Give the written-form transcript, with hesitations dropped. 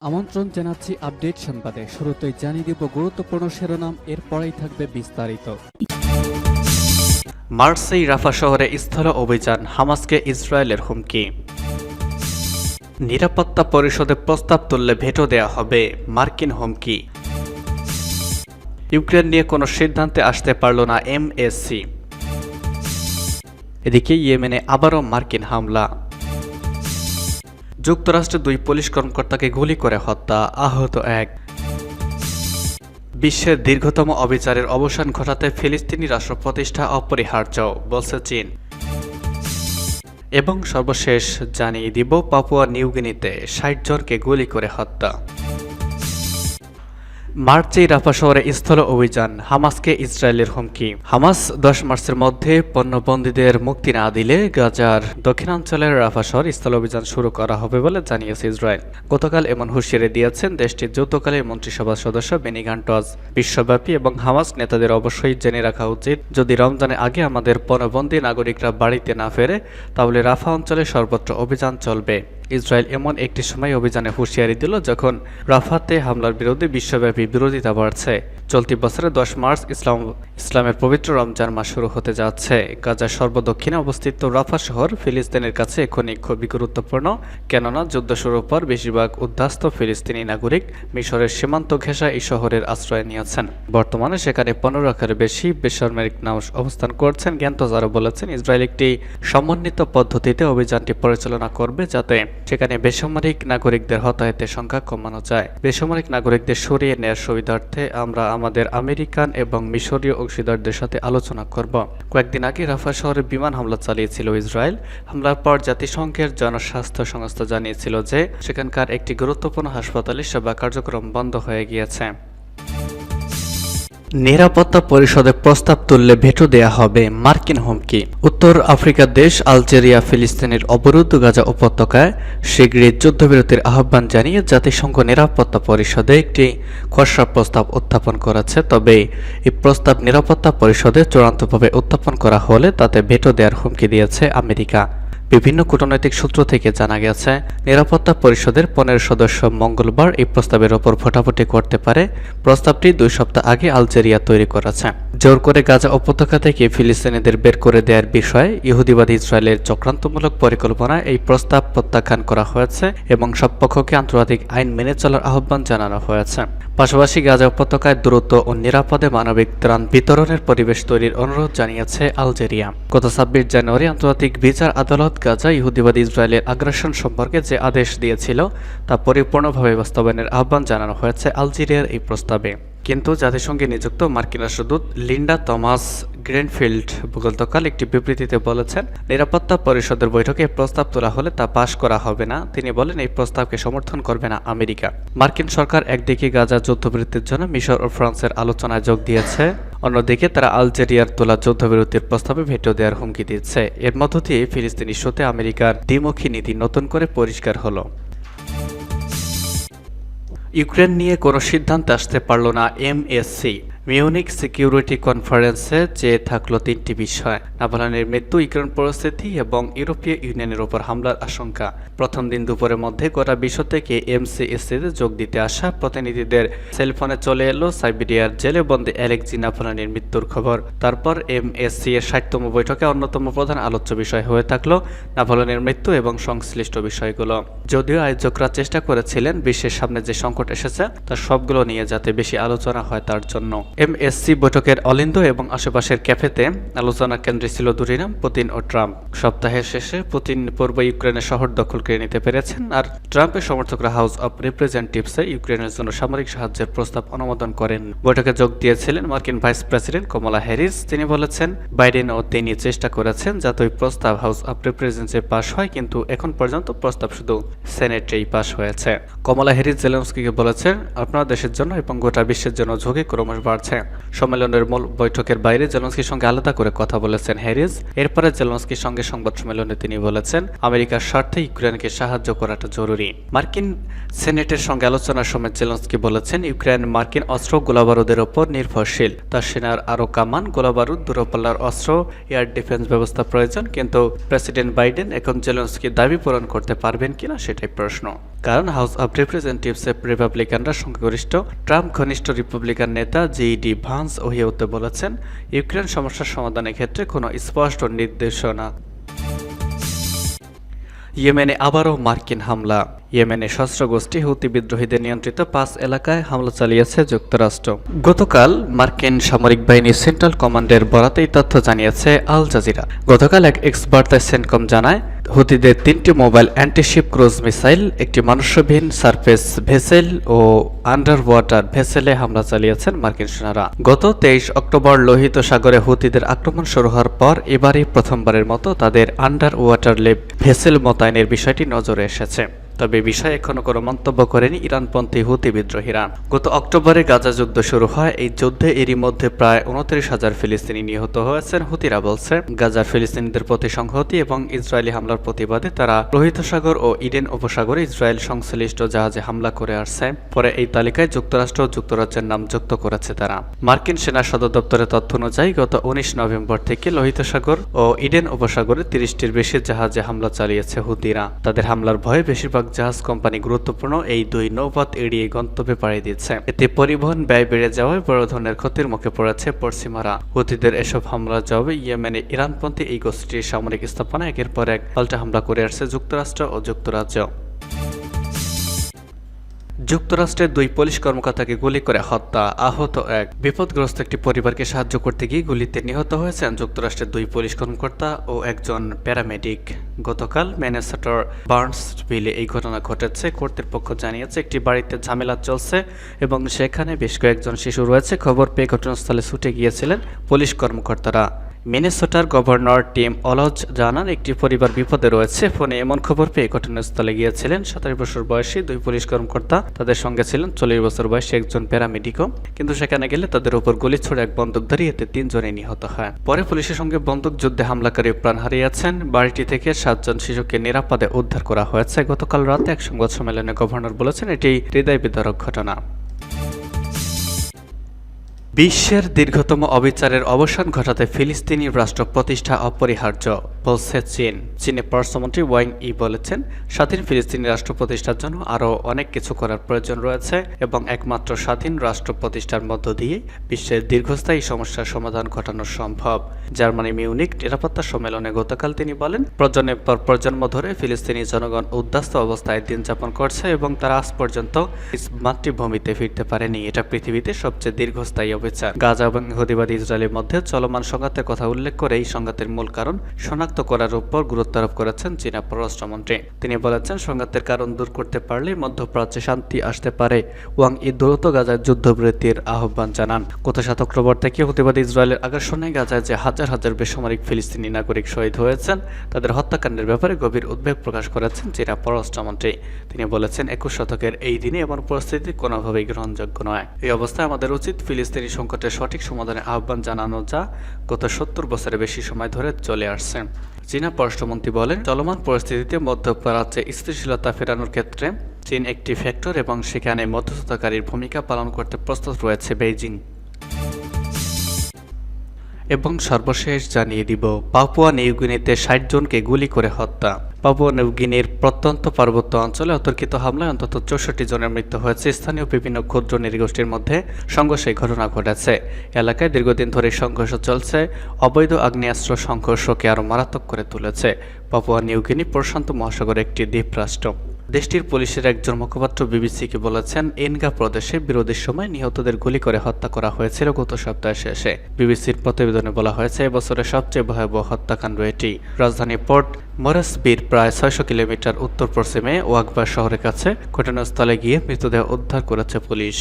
আমন্ত্রণ জানাচ্ছি আপডেট সংবাদে। শুরুতেই জানিয়ে দিব গুরুত্বপূর্ণ শিরোনাম, এরপরেই থাকবে বিস্তারিত। মার্সেই রাফা শহরে স্থল অভিযান, হামাসকে ইসরায়েলের হুমকি। নিরাপত্তা পরিষদে প্রস্তাব তুললে ভেটো দেয়া হবে, মার্কিন হুমকি। ইউক্রেন নিয়ে কোনো সিদ্ধান্তে আসতে পারল না এমএসসি। এদিকে ইয়েমেনে আবারও মার্কিন হামলা। যুক্তরাষ্ট্রের 2 পুলিশ কর্মকর্তাকে গুলি করে হত্যা, আহত 1। বিশ্বের দীর্ঘতম অবিচারের অবসান ঘটাতে ফিলিস্তিনি রাষ্ট্র প্রতিষ্ঠা অপরিহার্য, বলছে চীন। এবং সর্বশেষ জানিয়ে দিব পাপুয়া নিউগিনিতে 60 জনকে গুলি করে হত্যা। মার্চেই রাফা শহরে স্থল অভিযান, হামাসকে ইসরায়েলের হুমকি। হামাস 10 মার্চের মধ্যে পণ্যবন্দীদের মুক্তি না দিলে গাজার দক্ষিণাঞ্চলের রাফা শহর স্থল অভিযান শুরু করা হবে বলে জানিয়েছে ইসরায়েল। গতকাল এমন হুঁশিয়ারি দিয়েছেন দেশটির যৌথকালীন মন্ত্রিসভার সদস্য বেনি গান্টজ। বিশ্বব্যাপী এবং হামাস নেতাদের অবশ্যই জেনে রাখা উচিত, যদি রমজানের আগে আমাদের পণ্যবন্দী নাগরিকরা বাড়িতে না ফেরে তাহলে রাফা অঞ্চলে সর্বত্র অভিযান চলবে। ইসরায়েল এমন একটি সময় অভিযানে হুঁশিয়ারি দিল যখন রাফাতে হামলার বিরুদ্ধে বিশ্বব্যাপী বিরোধিতা বাড়ছে। চলতি বছরের 10 মার্চ ইসলামের পবিত্র রমজান মাস শুরু হতে যাচ্ছে। গাজার সর্বদক্ষিণে অবস্থিত রাফা শহর ফিলিস্তিনের কাছে এখনই খুবই গুরুত্বপূর্ণ, কেননা যুদ্ধ শুরুর পর বেশিরভাগ উদ্বাস্ত ফিলিস্তিনি নাগরিক মিশরের সীমান্ত ঘেঁষা এই শহরের আশ্রয় নিয়েছেন। বর্তমানে সেখানে 15 লাখের বেশি বেসামরিক নাগরিক অবস্থান করছেন। জ্ঞানতজ আরও বলেছেন, ইসরায়েল একটি সমন্বিত পদ্ধতিতে অভিযানটি পরিচালনা করবে যাতে সেখানে বেসামরিক নাগরিকদের হতাহতের সংখ্যা কমানো যায়। বেসামরিক নাগরিকদের সরিয়ে নেওয়ার সুবিধার্থে আমরা আমাদের আমেরিকান এবং মিশরীয় অংশীদারদের সাথে আলোচনা করব। কয়েকদিন আগে রাফা শহরে বিমান হামলা চালিয়েছিল ইসরায়েল। হামলার পর জাতিসংঘের জনস্বাস্থ্য সংস্থা জানিয়েছিল যে সেখানকার একটি গুরুত্বপূর্ণ হাসপাতালে সেবা কার্যক্রম বন্ধ হয়ে গিয়েছে। নিরাপত্তা পরিষদে প্রস্তাব তুললে ভেটো দেয়া হবে, মার্কিন হুমকি। উত্তর আফ্রিকার দেশ আলজেরিয়া ফিলিস্তিনের অবরুদ্ধ গাজা উপত্যকায় শীঘ্রই যুদ্ধবিরতির আহ্বান জানিয়ে জাতিসংঘ নিরাপত্তা পরিষদে একটি খসড়া প্রস্তাব উত্থাপন করেছে। তবে এই প্রস্তাব নিরাপত্তা পরিষদে চূড়ান্তভাবে উত্থাপন করা হলে তাতে ভেটো দেওয়ার হুমকি দিয়েছে আমেরিকা। বিভিন্ন কূটনৈতিক সূত্র থেকে জানা গেছে, নিরাপত্তা পরিষদের 15 সদস্য মঙ্গলবার এই প্রস্তাবের ওপর ভোটাভুটি করতে পারে। প্রস্তাবটি 2 সপ্তাহ আগে আলজেরিয়া তৈরি করেছে। জোর করে গাজা উপত্যকা থেকে ফিলিস্তিনিদের বের করে দেওয়ার বিষয়ে ইহুদিবাদী ইসরায়েলের চক্রান্তমূলক পরিকল্পনায় এই প্রস্তাব প্রত্যাখ্যান করা হয়েছে এবং সব পক্ষকে আন্তর্জাতিক আইন মেনে চলার আহ্বান জানানো হয়েছে। পাশাপাশি গাজা উপত্যকায় দ্রুত ও নিরাপদে মানবিক ত্রাণ বিতরণের পরিবেশ তৈরির অনুরোধ জানিয়েছে আলজেরিয়া। গত 26 জানুয়ারি আন্তর্জাতিক বিচার আদালত গাজা ইহুদিবাদী ইসরায়েলের আগ্রাসন সম্পর্কে যে আদেশ দিয়েছিল তা পরিপূর্ণভাবে বাস্তবায়নের আহ্বান জানানো হয়েছে আলজেরিয়ার এই প্রস্তাবে। কিন্তু জাতিসংঘে নিযুক্ত মার্কিন রাষ্ট্রদূত লিন্ডা থমাস গ্রিনফিল্ড গতকাল একটি বিবৃতিতে বলেছেন, নিরাপত্তা পরিষদের বৈঠকে প্রস্তাব তোলা হলে তা পাশ করা হবে না। তিনি বলেন, এই প্রস্তাবকে সমর্থন করবে না আমেরিকা। মার্কিন সরকার একদিকে গাজা যুদ্ধবিরতির জন্য মিশর ও ফ্রান্সের আলোচনায় যোগ দিয়েছে, অন্যদিকে তারা আলজেরিয়ার তোলা যুদ্ধবিরতির প্রস্তাবে ভেটো দেওয়ার হুমকি দিচ্ছে। এর মধ্য দিয়ে ফিলিস্তিন ইস্যুতে আমেরিকার দ্বিমুখী নীতি নতুন করে পরিষ্কার হলো। ইউক্রেন নিয়ে কোনো সিদ্ধান্তে আসতে পারল না এমএসসি। মিউনিক সিকিউরিটি কনফারেন্সে চেয়ে থাকলো 3টি বিষয়: নাভালনির মৃত্যু, ইউক্রেন পরিস্থিতি এবং ইউরোপীয় ইউনিয়নের উপর হামলার আশঙ্কা। প্রথম দিন দুপুরের মধ্যে গোটা বিশ্ব থেকে এমসিএসসিতে যোগ দিতে আসা প্রতিনিধিদের সেলফোনে চলে এলো সাইবেরিয়ার জেলে বন্দী অ্যালেক্সি নাভালনির মৃত্যুর খবর। তারপর এমএসসি এর 60তম বৈঠকে অন্যতম প্রধান আলোচ্য বিষয় হয়ে থাকলো নাভালনির মৃত্যু এবং সংশ্লিষ্ট বিষয়গুলো। যদিও আয়োজকরা চেষ্টা করেছিলেন বিশ্বের সামনে যে সংকট এসেছে তার সবগুলো নিয়ে যাতে বেশি আলোচনা হয় তার জন্য। এমএসসি বৈঠকের অলিন্দ এবং আশেপাশের ক্যাফেতে আলোচনার কেন্দ্রে ছিল দুটি নাম, পুতিন ও ট্রাম্প। সপ্তাহের শেষে পুতিন পূর্ব ইউক্রেনের শহর দখল করে নিতে পেরেছেন, আর ট্রাম্পের সমর্থকরা হাউস অব রিপ্রেজেন্টেটিভসে ইউক্রেনের জন্য সামরিক সাহায্যের প্রস্তাব অনুমোদন করেন। বৈঠকে যোগ দিয়েছিলেন মার্কিন ভাইস প্রেসিডেন্ট কমলা হ্যারিস। তিনি বলেছেন, বাইডেন ও তিনি চেষ্টা করেছেন যাতে ওই প্রস্তাব হাউস অব রিপ্রেজেন্টেটিভে পাশ হয়, কিন্তু এখন পর্যন্ত প্রস্তাব শুধু সেনেটেই পাশ হয়েছে। কমলা হ্যারিস জেলেনস্কিকে বলেছেন, আপনার দেশের জন্য এবং গোটা বিশ্বের জন্য ঝুঁকি ক্রমশ বাড়ছে। বাড়ছে। সম্মেলনের মূল বৈঠকের বাইরে জেলেনস্কির সঙ্গে আলাদা করে কথা বলেছেন হ্যারিস। এরপরে জেলেনস্কির সঙ্গে সংবাদ সম্মেলনে তিনি বলেছেন, আমেরিকার স্বার্থে ইউক্রেনকে সাহায্য করাটা জরুরি। মার্কিন সেনেটের সঙ্গে আলোচনার সময় জেলেনস্কি বলেছেন, ইউক্রেন মার্কিন অস্ত্র গোলাবারুদের ওপর নির্ভরশীল। তার সেনার আরও কামান, গোলাবারুদ, দূরপাল্লার অস্ত্র, এয়ার ডিফেন্স ব্যবস্থা প্রয়োজন। কিন্তু প্রেসিডেন্ট বাইডেন এখন জেলেনস্কির দাবি পূরণ করতে পারবেন কিনা সেটাই প্রশ্ন। কারণ হাউস অব রিপ্রেজেন্টেটিভসে রিপাবলিকানরা সংখ্যাগরিষ্ঠ। ট্রাম্প ঘনিষ্ঠ রিপাবলিকান নেতা JD ভান্স ওহিওতে বলেছেন, ইউক্রেন সমস্যার সমাধানের ক্ষেত্রে কোনো স্পষ্ট নির্দেশনা। ইয়েমেনে আবারও মার্কিন হামলা। ইয়েমেনে সশস্ত্র গোষ্ঠী হুতি বিদ্রোহীদের নিয়ন্ত্রিত 5 এলাকায় হামলা চালিয়েছে যুক্তরাষ্ট্র। গতকাল মার্কিন সামরিক বাহিনী সেন্ট্রাল কমান্ডের বরাতেই তথ্য জানিয়েছে আল জাজিরা। গতকাল এক এক্স বার্তায় সেন্টকম জানায়, হুতিদের 3টি মোবাইল অ্যান্টিশিপ ক্রুজ মিসাইল, একটি মানুষ্যবিহীন সারফেস ভেসেল ও আন্ডার ওয়াটার ভেসেলে হামলা চালিয়েছেন মার্কিন সেনারা। গত 23 অক্টোবর লোহিত সাগরে হুতিদের আক্রমণ শুরু হওয়ার পর এবারই প্রথমবারের মতো তাদের আন্ডার ওয়াটার ভেসেল মোতায়েনের বিষয়টি নজরে এসেছে। তবে বিষয়ে এখনো কোনো মন্তব্য করেনি ইরানপন্থী হুতি বিদ্রোহীরা। গত অক্টোবরে গাজা যুদ্ধ শুরু হয়। এই যুদ্ধে এরই মধ্যে প্রায় 29,000 ফিলিস্তিনি নিহত হয়েছেন। হুতিরা বলছে, গাজার ফিলিস্তিনিদের প্রতি সংহতি এবং ইসরায়েলি হামলার প্রতিবাদে তারা লোহিত সাগর ও ইডেন উপসাগরে ইসরায়েল সংশ্লিষ্ট জাহাজে হামলা করে আসছে। পরে এই তালিকায় যুক্তরাষ্ট্র ও যুক্তরাজ্যের নাম যুক্ত করেছে তারা। মার্কিন সেনা সদর দপ্তরের তথ্য অনুযায়ী গত 19 নভেম্বর থেকে লোহিত সাগর ও ইডেন উপসাগরে 30টির বেশি জাহাজে হামলা চালিয়েছে হুতিরা। তাদের হামলার ভয়ে বেশিরভাগ জাহাজ কোম্পানি গুরুত্বপূর্ণ এই 2 নৌপথ এড়িয়ে গন্তব্যে পাড়ি দিচ্ছে। এতে পরিবহন ব্যয় বেড়ে যাওয়ায় বড় ধরনের ক্ষতির মুখে পড়েছে পশ্চিমারা। হুতিদের এসব হামলার জবাবে ইয়েমেনে ইরানপন্থী এই গোষ্ঠীর সামরিক স্থাপনা একের পর এক পাল্টা হামলা করে আসছে যুক্তরাষ্ট্র ও যুক্তরাজ্য। যুক্তরাষ্ট্রের 2 পুলিশ কর্মকর্তাকে গুলি করে হত্যা, আহত 1। বিপদগ্রস্ত একটি পরিবারকে সাহায্য করতে গিয়ে গুলিতে নিহত হয়েছেন যুক্তরাষ্ট্রের 2 পুলিশ কর্মকর্তা ও একজন প্যারামেডিক। গতকাল মিনেসোটার বার্নসভিলে এই ঘটনা ঘটেছে। কর্তৃপক্ষ জানিয়েছে, একটি বাড়িতে ঝামেলা চলছে এবং সেখানে বেশ কয়েকজন শিশু রয়েছে। খবর পেয়ে ঘটনাস্থলে ছুটে গিয়েছিলেন পুলিশ কর্মকর্তারা। মিনেসোটার গভর্নর টিম ওলজ জানান, একটি পরিবার বিপদে রয়েছে। ফোনে এমন খবর পেয়ে ঘটনাস্থলে গিয়েছিলেন 27 বছর বয়সী 2 পুলিশ কর্মকর্তা। তাদের সঙ্গে ছিলেন 40 বছর বয়সী একজন প্যারামেডিকও। কিন্তু সেখানে গেলে তাদের উপর গুলি ছুড়ে এক বন্দুকধারী, এতে 3 জনই নিহত হয়। পরে পুলিশের সঙ্গে বন্দুক যুদ্ধে হামলাকারী প্রাণ হারিয়েছেন। বাড়িটি থেকে 7 জন শিশুকে নিরাপদে উদ্ধার করা হয়েছে। গতকাল রাতে এক সংবাদ সম্মেলনে গভর্নর বলেছেন, এটি হৃদয় বিদারক ঘটনা। বিশ্বের দীর্ঘতম অবিচারের অবসান ঘটাতে ফিলিস্তিনি রাষ্ট্র প্রতিষ্ঠা অপরিহার্য বলছে চীন। চীনের পররাষ্ট্রমন্ত্রী ওয়াং ই বলেছেন, স্বাধীন ফিলিস্তিনি রাষ্ট্র প্রতিষ্ঠার জন্য আরও অনেক কিছু করার প্রয়োজন রয়েছে এবং একমাত্র স্বাধীন রাষ্ট্র প্রতিষ্ঠার মধ্য দিয়ে বিশ্বের দীর্ঘস্থায়ী সমস্যার সমাধান ঘটানো সম্ভব। জার্মানি মিউনিক নিরাপত্তা সম্মেলনে গতকাল তিনি বলেন, প্রজন্মের পর প্রজন্ম ধরে ফিলিস্তিনি জনগণ উদ্বাস্ত অবস্থায় দিন যাপন করছে এবং তারা আজ পর্যন্ত মাতৃভূমিতে ফিরতে পারেনি। এটা পৃথিবীতে সবচেয়ে দীর্ঘস্থায়ী অবিচার। গাজা এবং ইহুদিবাদী ইসরায়েলের মধ্যে চলমান সংঘাতের কথা উল্লেখ করে এই সংঘাতের মূল কারণ শনাক্ত করার উপর গুরুত্ব আরোপ করেছেন চীনা পররাষ্ট্রমন্ত্রী। তিনি বলেছেন, সংঘাতের কারণ দূর করতে পারলে মধ্যপ্রাচ্যে শান্তি আসতে পারে। ওয়াং ই দ্রুত গাজায় যুদ্ধবিরতির আহ্বান জানান। গত 7 অক্টোবর থেকে ইহুদিবাদী ইসরায়েলের আগ্রাসনে গাজায় যে হাজার হাজার বেসামরিক ফিলিস্তিনি নাগরিক শহীদ হয়েছেন, তাদের হত্যাকাণ্ডের ব্যাপারে গভীর উদ্বেগ প্রকাশ করেছেন চীনা পররাষ্ট্রমন্ত্রী। তিনি বলেছেন, 21 শতকের এই দিনে এমন পরিস্থিতি কোনোভাবেই গ্রহণযোগ্য নয়। এই অবস্থায় আমাদের উচিত ফিলিস্তিনি সংকটের সঠিক সমাধানের আহ্বান জানানো, যা গত 70 বছরের বেশি সময় ধরে চলে আসছে। চীনা পররাষ্ট্রমন্ত্রী বলেন, চলমান পরিস্থিতিতে মধ্যপ্রাচ্যে স্থিতিশীলতা ফেরানোর ক্ষেত্রে চীন একটি ফ্যাক্টর এবং সেখানে মধ্যস্থতাকারীর ভূমিকা পালন করতে প্রস্তুত রয়েছে বেইজিং। এবং সর্বশেষ জানিয়ে দিব, পাপুয়া নিউগিনিতে 60 জনকে গুলি করে হত্যা। পাপুয়া নিউগিনির প্রত্যন্ত পার্বত্য অঞ্চলে অতর্কিত হামলায় অন্তত 64 জনের মৃত্যু হয়েছে। স্থানীয় বিভিন্ন ক্ষুদ্র নৃগোষ্ঠীর মধ্যে সংঘর্ষের ঘটনা ঘটেছে। এলাকায় দীর্ঘদিন ধরে সংঘর্ষ চলছে। অবৈধ আগ্নেয়াস্ত্র সংঘর্ষকে আরও মারাত্মক করে তুলেছে। পাপুয়া নিউগিনি প্রশান্ত মহাসাগরের একটি দ্বীপরাষ্ট্র। দেশটির পুলিশের একজন মুখপাত্র বিবিসিকে বলেছেন, এনগা প্রদেশে বিরোধের সময় নিহতদের গুলি করে হত্যা করা হয়েছিল গত সপ্তাহের শেষে। বিবিসির প্রতিবেদনে বলা হয়েছে, এবছরের সবচেয়ে ভয়াবহ হত্যাকাণ্ড এটি। রাজধানী পোর্ট মরেসবির প্রায় 600 কিলোমিটার উত্তর পশ্চিমে ওয়াকবা শহরের কাছে ঘটনাস্থলে গিয়ে মৃতদেহ উদ্ধার করেছে পুলিশ।